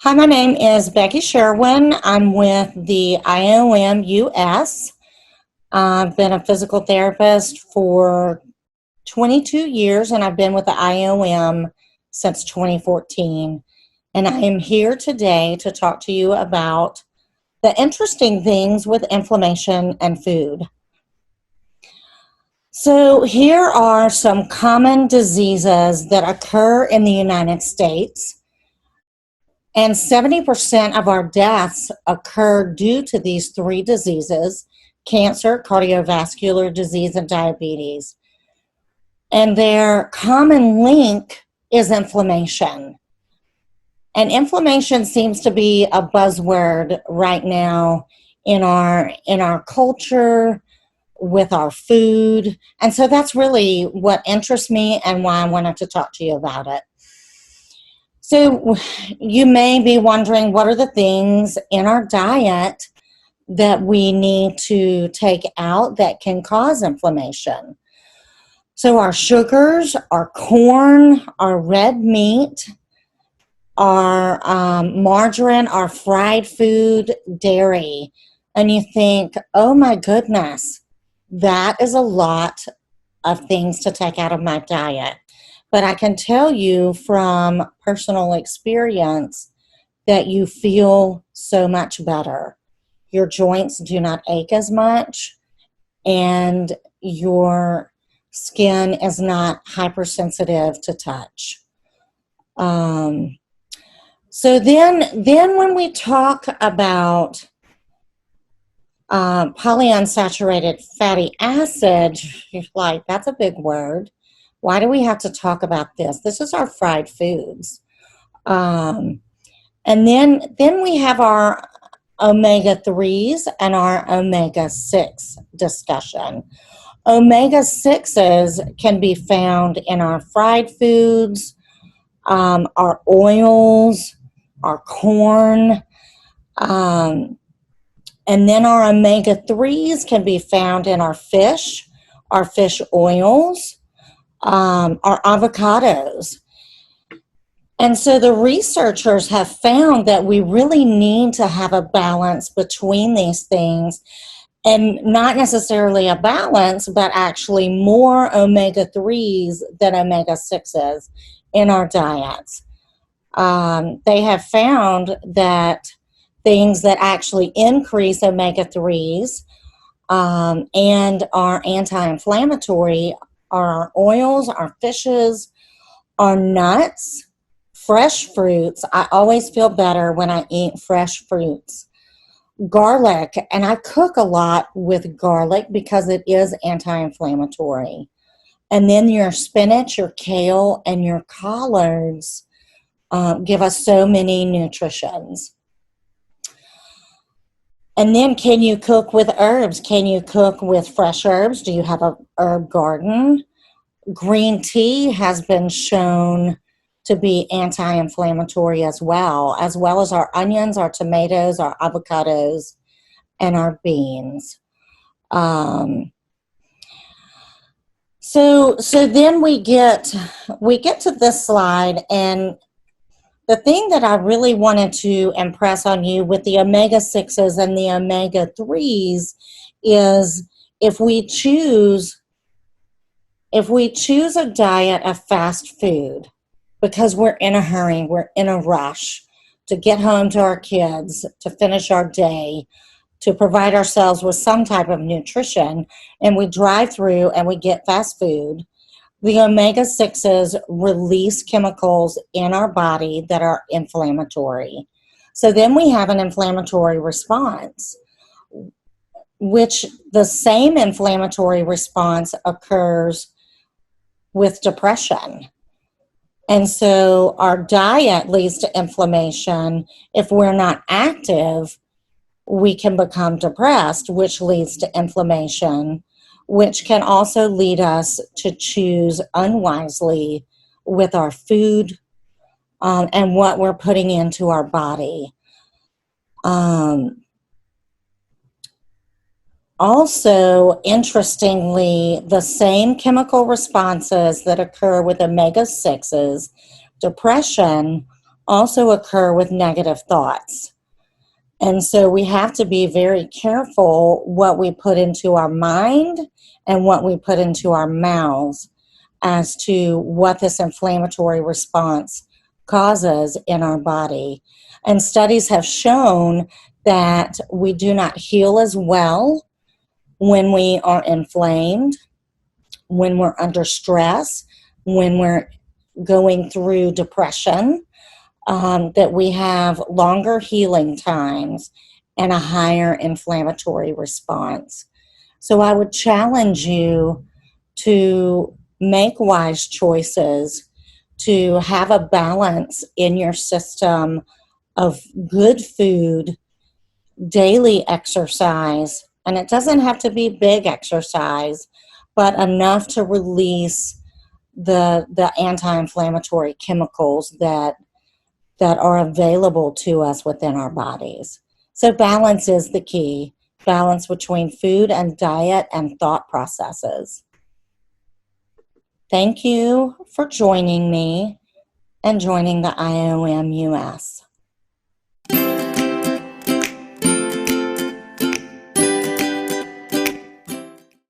Hi, my name is Becky Sherwin. I'm with the IAOM-US. I've been a physical therapist for 22 years, and I've been with the IAOM since 2014. And I am here today to talk to you about the interesting things with inflammation and food. So here are some common diseases that occur in the United States. And 70% of our deaths occur due to these three diseases: cancer, cardiovascular disease, and diabetes. And their common link is inflammation. And inflammation seems to be a buzzword right now in our culture, with our food. And so that's really what interests me and why I wanted to talk to you about it. So you may be wondering, what are the things in our diet that we need to take out that can cause inflammation? So our sugars, our corn, our red meat, our margarine, our fried food, dairy. And you think, oh my goodness, that is a lot of things to take out of my diet. But I can tell you from personal experience that you feel so much better. Your joints do not ache as much, and your skin is not hypersensitive to touch. So then when we talk about polyunsaturated fatty acid, you're like, that's a big word. Why do we have to talk about this? This is our fried foods. And then we have our omega-3s and our omega-6 discussion. Omega-6s can be found in our fried foods, our oils, our corn, and then our omega-3s can be found in our fish oils, our avocados. And so the researchers have found that we really need to have a balance between these things, and not necessarily a balance, but actually more omega-3s than omega-6s in our diets. They have found that things that actually increase omega-3s and are anti-inflammatory are our oils, our fishes, our nuts, fresh fruits. I always feel better when I eat fresh fruits. Garlic, and I cook a lot with garlic because it is anti-inflammatory. And then your spinach, your kale, and your collards give us so many nutritions. And then, can you cook with herbs? Can you cook with fresh herbs? Do you have a herb garden? Green tea has been shown to be anti-inflammatory as well as our onions, our tomatoes, our avocados, and our beans. So then we get to this slide, and the thing that I really wanted to impress on you with the omega-6s and the omega-3s is if we choose a diet of fast food, because we're in a hurry, we're in a rush to get home to our kids, to finish our day, to provide ourselves with some type of nutrition, and we drive through and we get fast food, the omega-6s release chemicals in our body that are inflammatory. So then we have an inflammatory response, which the same inflammatory response occurs with depression. And so our diet leads to inflammation. If we're not active, we can become depressed, which leads to inflammation, which can also lead us to choose unwisely with our food and what we're putting into our body. Also, interestingly, the same chemical responses that occur with omega-6s, depression, also occur with negative thoughts. And so we have to be very careful what we put into our mind and what we put into our mouths as to what this inflammatory response causes in our body. And studies have shown that we do not heal as well when we are inflamed, when we're under stress, when we're going through depression, that we have longer healing times and a higher inflammatory response. So I would challenge you to make wise choices, to have a balance in your system of good food, daily exercise, and it doesn't have to be big exercise, but enough to release the anti-inflammatory chemicals that are available to us within our bodies. So balance is the key. Balance between food and diet and thought processes. Thank you for joining me and joining the IAOM-US.